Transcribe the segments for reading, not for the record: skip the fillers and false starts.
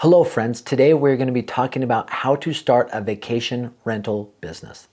Hello friends, today we're going to be talking about how to start a vacation rental business.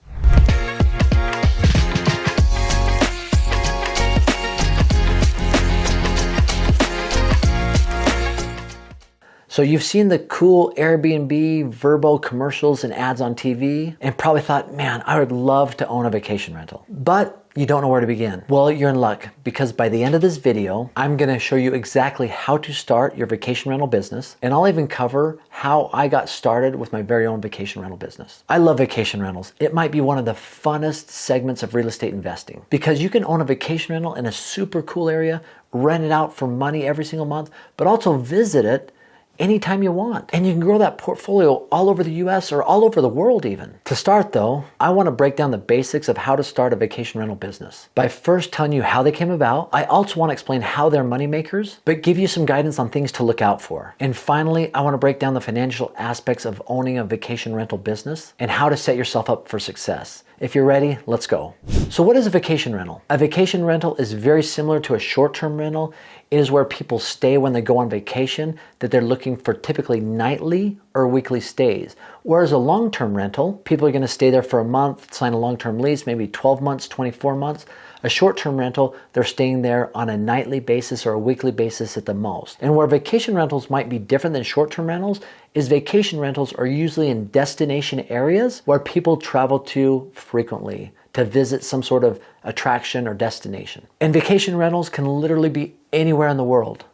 So you've seen the cool Airbnb, Vrbo commercials and ads on TV and probably thought, man, I would love to own a vacation rental. But you don't know where to begin. Well, you're in luck because by the end of this video, I'm going to show you exactly how to start your vacation rental business. And I'll even cover how I got started with my very own vacation rental business. I love vacation rentals. It might be one of the funnest segments of real estate investing because you can own a vacation rental in a super cool area, rent it out for money every single month, but also visit it anytime you want. And you can grow that portfolio all over the US or all over the world even. To start though, I want to break down the basics of how to start a vacation rental business. By first telling you how they came about, I also want to explain how they're money makers, but give you some guidance on things to look out for. And finally, I want to break down the financial aspects of owning a vacation rental business and how to set yourself up for success. If you're ready, let's go. So what is a vacation rental? A vacation rental is very similar to a short-term rental. It is where people stay when they go on vacation, that they're looking for typically nightly or weekly stays. Whereas a long-term rental, people are going to stay there for a month, sign a long-term lease, maybe 12 months, 24 months. A short-term rental, they're staying there on a nightly basis or a weekly basis at the most. And where vacation rentals might be different than short-term rentals is vacation rentals are usually in destination areas where people travel to frequently to visit some sort of attraction or destination. And vacation rentals can literally be anywhere in the world.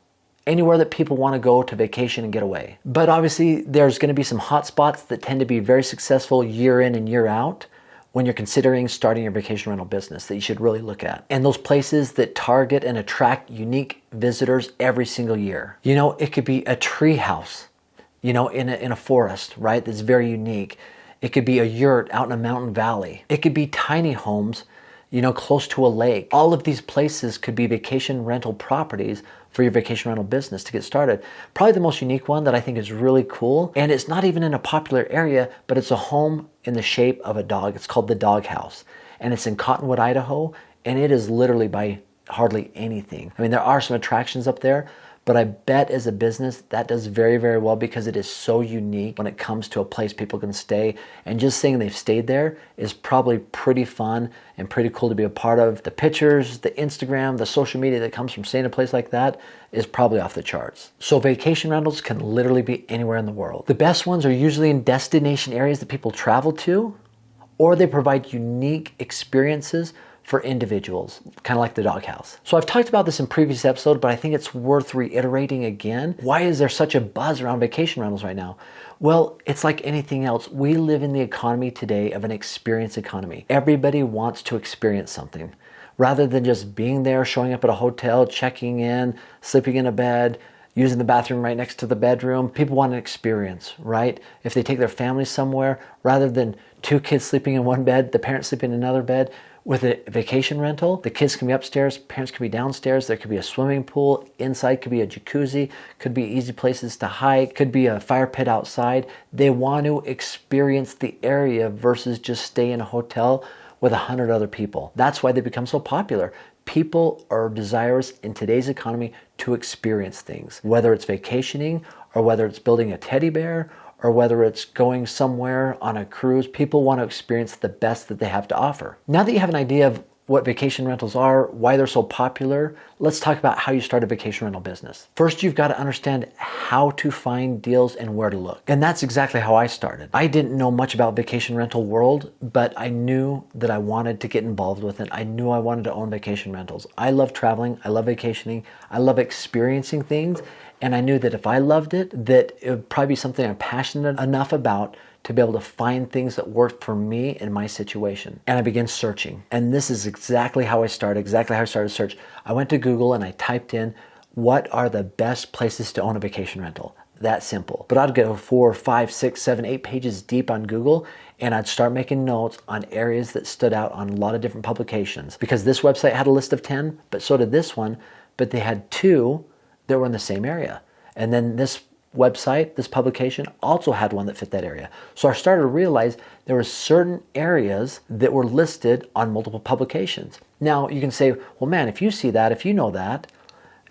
Anywhere that people want to go to vacation and get away. But obviously there's going to be some hot spots that tend to be very successful year in and year out when you're considering starting your vacation rental business that you should really look at. And those places that target and attract unique visitors every single year. You know, it could be a tree house, you know, in a forest, right? That's very unique. It could be a yurt out in a mountain valley. It could be tiny homes, you know, close to a lake. All of these places could be vacation rental properties for your vacation rental business to get started. Probably the most unique one that I think is really cool, and it's not even in a popular area, but it's a home in the shape of a dog. It's called the Dog House, and it's in Cottonwood, Idaho, and it is literally by hardly anything. I mean, there are some attractions up there, but I bet as a business that does very, very well because it is so unique when it comes to a place people can stay. And just saying they've stayed there is probably pretty fun and pretty cool to be a part of. The pictures, the Instagram, the social media that comes from staying in a place like that is probably off the charts. So vacation rentals can literally be anywhere in the world. The best ones are usually in destination areas that people travel to, or they provide unique experiences for individuals, kind of like the Dog House. So I've talked about this in previous episodes, but I think it's worth reiterating again. Why is there such a buzz around vacation rentals right now? Well, it's like anything else. We live in the economy today of an experience economy. Everybody wants to experience something. Rather than just being there, showing up at a hotel, checking in, sleeping in a bed, using the bathroom right next to the bedroom. People want an experience, right? If they take their family somewhere, rather than two kids sleeping in one bed, the parents sleeping in another bed, with a vacation rental, the kids can be upstairs, parents can be downstairs, there could be a swimming pool, inside could be a jacuzzi, could be easy places to hike, could be a fire pit outside. They want to experience the area versus just stay in a hotel with 100 other people. That's why they become so popular. People are desirous in today's economy to experience things, whether it's vacationing or whether it's building a teddy bear or whether it's going somewhere on a cruise. People want to experience the best that they have to offer. Now that you have an idea of what vacation rentals are, why they're so popular, let's talk about how you start a vacation rental business. First, you've got to understand how to find deals and where to look. And that's exactly how I started. I didn't know much about vacation rental world, but I knew that I wanted to get involved with it. I knew I wanted to own vacation rentals. I love traveling. I love vacationing. I love experiencing things. And I knew that if I loved it, that it would probably be something I'm passionate enough about to be able to find things that worked for me in my situation. And I began searching. And this is exactly how I started search. I went to Google and I typed in, what are the best places to own a vacation rental? That simple. But I'd go 4, 5, 6, 7, 8 pages deep on Google, and I'd start making notes on areas that stood out on a lot of different publications. Because this website had a list of 10, but so did this one, but they had 2 that were in the same area. And then this website, this publication, also had one that fit that area. So I started to realize there were certain areas that were listed on multiple publications. Now you can say, well man, if you see that, if you know that,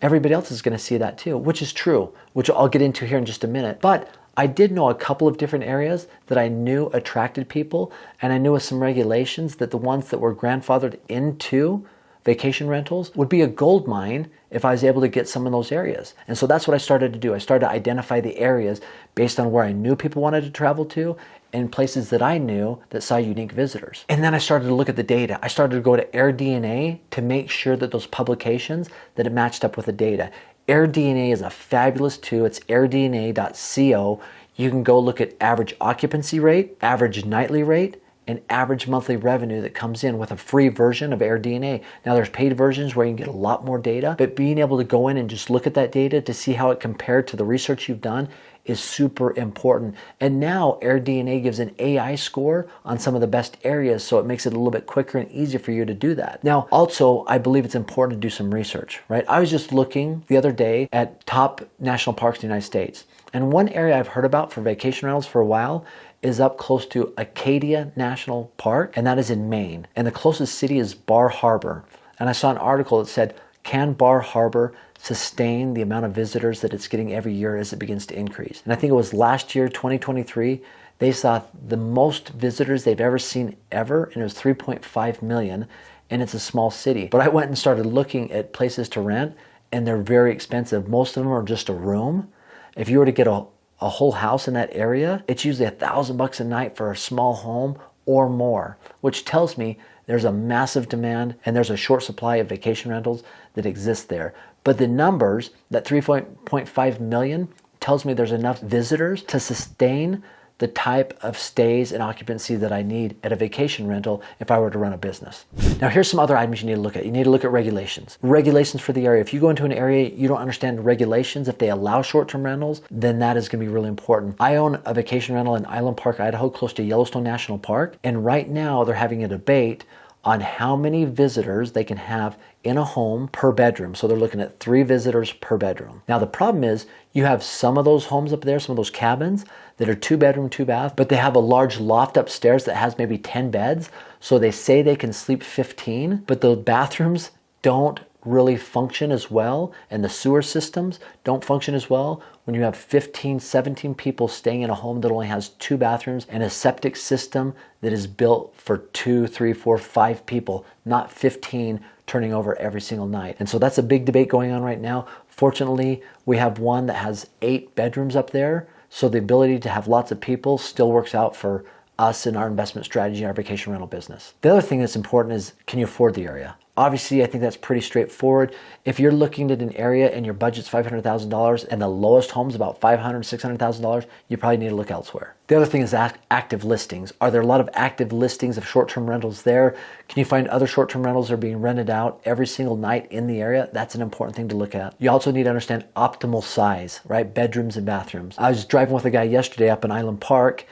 everybody else is going to see that too, which is true, which I'll get into here in just a minute. But I did know a couple of different areas that I knew attracted people, and I knew with some regulations that the ones that were grandfathered into vacation rentals would be a gold mine if I was able to get some of those areas. And so that's what I started to do. I started to identify the areas based on where I knew people wanted to travel to and places that I knew that saw unique visitors. And then I started to look at the data. I started to go to AirDNA to make sure that those publications, that it matched up with the data. AirDNA is a fabulous tool. It's airdna.co. You can go look at average occupancy rate, average nightly rate, and average monthly revenue that comes in with a free version of AirDNA. Now there's paid versions where you can get a lot more data, but being able to go in and just look at that data to see how it compared to the research you've done is super important. And now AirDNA gives an AI score on some of the best areas, so it makes it a little bit quicker and easier for you to do that. Now, also, I believe it's important to do some research, right? I was just looking the other day at top national parks in the United States. And one area I've heard about for vacation rentals for a while is up close to Acadia National Park, and that is in Maine. And the closest city is Bar Harbor. And I saw an article that said, can Bar Harbor sustain the amount of visitors that it's getting every year as it begins to increase? And I think it was last year, 2023, they saw the most visitors they've ever seen ever, and it was 3.5 million, and it's a small city. But I went and started looking at places to rent, and they're very expensive. Most of them are just a room. If you were to get a whole house in that area, it's usually $1,000 a night for a small home or more, which tells me there's a massive demand and there's a short supply of vacation rentals that exist there. But the numbers, that 3.5 million, tells me there's enough visitors to sustain the type of stays and occupancy that I need at a vacation rental if I were to run a business. Now here's some other items you need to look at. You need to look at regulations. Regulations for the area. If you go into an area, you don't understand regulations, if they allow short-term rentals, then that is gonna be really important. I own a vacation rental in Island Park, Idaho, close to Yellowstone National Park. And right now they're having a debate on how many visitors they can have in a home per bedroom. So they're looking at 3 visitors per bedroom. Now the problem is you have some of those homes up there, some of those cabins that are 2 bedroom, 2 bath, but they have a large loft upstairs that has maybe 10 beds. So they say they can sleep 15, but the bathrooms don't really function as well, and the sewer systems don't function as well when you have 15, 17 people staying in a home that only has 2 bathrooms and a septic system that is built for 2, 3, 4, 5 people, not 15 turning over every single night. And so that's a big debate going on right now. Fortunately, we have one that has 8 bedrooms up there, so the ability to have lots of people still works out for us in our investment strategy, our vacation rental business. The other thing that's important is, can you afford the area? Obviously, I think that's pretty straightforward. If you're looking at an area and your budget's $500,000 and the lowest home's about $500,000, $600,000, you probably need to look elsewhere. The other thing is active listings. Are there a lot of active listings of short-term rentals there? Can you find other short-term rentals that are being rented out every single night in the area? That's an important thing to look at. You also need to understand optimal size, right? Bedrooms and bathrooms. I was driving with a guy yesterday up in Island Park.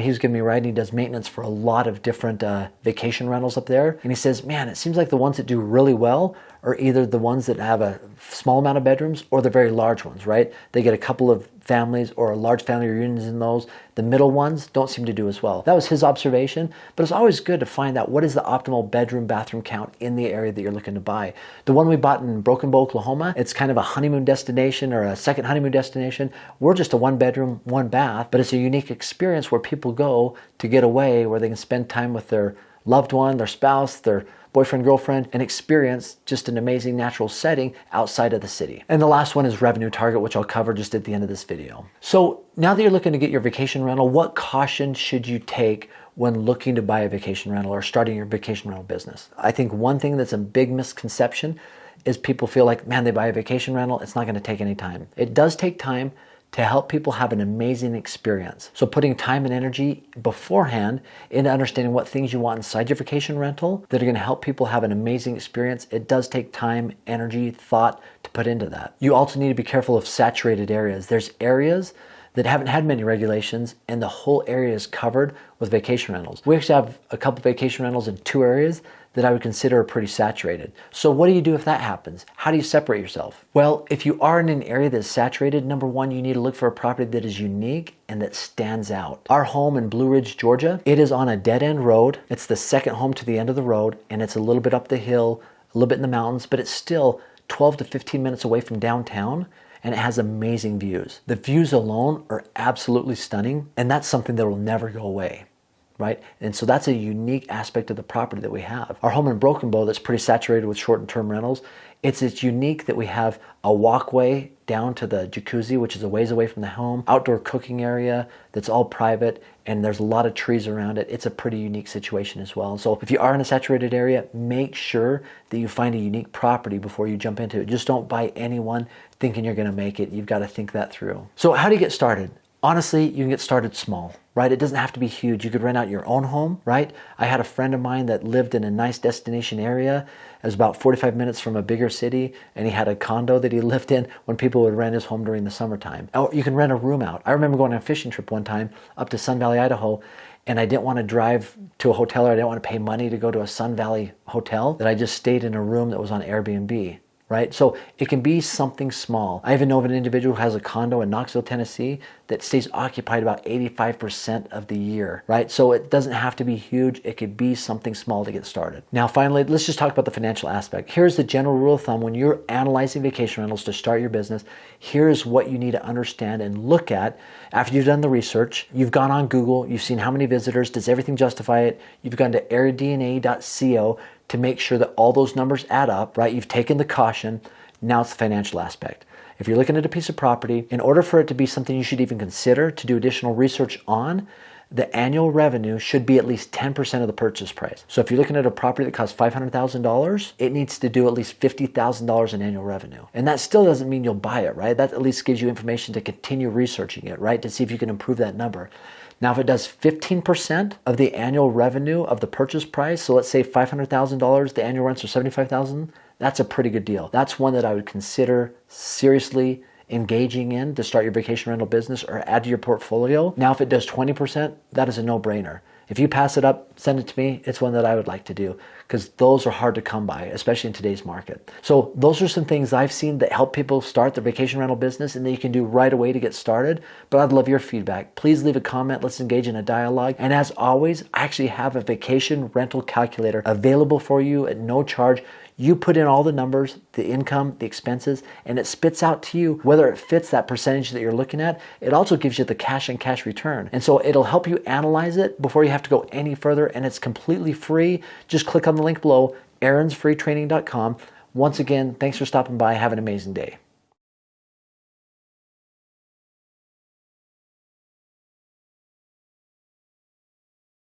He was giving me a ride, and he does maintenance for a lot of different vacation rentals up there. And he says, man, it seems like the ones that do really well are either the ones that have a small amount of bedrooms or the very large ones, right? They get a couple of families or a large family reunions in those. The middle ones don't seem to do as well. That was his observation, but it's always good to find out what is the optimal bedroom, bathroom count in the area that you're looking to buy. The one we bought in Broken Bow, Oklahoma, it's kind of a honeymoon destination or a second honeymoon destination. We're just a 1 bedroom, 1 bath, but it's a unique experience where people go to get away, where they can spend time with their loved one, their spouse, their boyfriend, girlfriend, and experience just an amazing natural setting outside of the city. And the last one is revenue target, which I'll cover just at the end of this video. So now that you're looking to get your vacation rental, what caution should you take when looking to buy a vacation rental or starting your vacation rental business? I think one thing that's a big misconception is people feel like, man, they buy a vacation rental, it's not going to take any time. It does take time to help people have an amazing experience. So putting time and energy beforehand into understanding what things you want inside your vacation rental that are going to help people have an amazing experience, it does take time, energy, thought to put into that. You also need to be careful of saturated areas. There's areas that haven't had many regulations and the whole area is covered with vacation rentals. We actually have a couple vacation rentals in 2 areas that I would consider pretty saturated. So what do you do if that happens? How do you separate yourself? Well, if you are in an area that's saturated, number one, you need to look for a property that is unique and that stands out. Our home in Blue Ridge, Georgia, it is on a dead-end road. It's the second home to the end of the road, and it's a little bit up the hill, a little bit in the mountains, but it's still 12 to 15 minutes away from downtown, and it has amazing views. The views alone are absolutely stunning, and that's something that will never go away, right? And so that's a unique aspect of the property that we have. Our home in Broken Bow that's pretty saturated with short-term rentals, it's unique that we have a walkway down to the jacuzzi, which is a ways away from the home, outdoor cooking area that's all private, and there's a lot of trees around it. It's a pretty unique situation as well. So if you are in a saturated area, make sure that you find a unique property before you jump into it. Just don't buy any one thinking you're gonna make it. You've got to think that through. So how do you get started? Honestly, you can get started small, right? It doesn't have to be huge. You could rent out your own home, right? I had a friend of mine that lived in a nice destination area. It was about 45 minutes from a bigger city, and he had a condo that he lived in when people would rent his home during the summertime. Or you can rent a room out. I remember going on a fishing trip one time up to Sun Valley, Idaho, and I didn't want to drive to a hotel, or I didn't want to pay money to go to a Sun Valley hotel, that I just stayed in a room that was on Airbnb. Right? So it can be something small. I even know of an individual who has a condo in Knoxville, Tennessee that stays occupied about 85% of the year, right? So it doesn't have to be huge. It could be something small to get started. Now, finally, let's just talk about the financial aspect. Here's the general rule of thumb. When you're analyzing vacation rentals to start your business, here's what you need to understand and look at after you've done the research. You've gone on Google, you've seen how many visitors, does everything justify it? You've gone to airdna.co to make sure that all those numbers add up, right? You've taken the caution. Now it's the financial aspect. If you're looking at a piece of property, in order for it to be something you should even consider to do additional research on, the annual revenue should be at least 10% of the purchase price. So if you're looking at a property that costs $500,000, it needs to do at least $50,000 in annual revenue. And that still doesn't mean you'll buy it, right? That at least gives you information to continue researching it, right? To see if you can improve that number. Now, if it does 15% of the annual revenue of the purchase price, so let's say $500,000, the annual rents are $75,000, that's a pretty good deal. That's one that I would consider seriously engaging in to start your vacation rental business or add to your portfolio. Now, if it does 20%, that is a no-brainer. If you pass it up, send it to me. It's one that I would like to do because those are hard to come by, especially in today's market. So those are some things I've seen that help people start their vacation rental business and that you can do right away to get started. But I'd love your feedback. Please leave a comment. Let's engage in a dialogue. And as always, I actually have a vacation rental calculator available for you at no charge. You put in all the numbers, the income, the expenses, and it spits out to you whether it fits that percentage that you're looking at. It also gives you the cash and cash return. And so it'll help you analyze it before you have to go any further, and it's completely free. Just click on the link below, aaronsfreetraining.com. Once again, thanks for stopping by. Have an amazing day.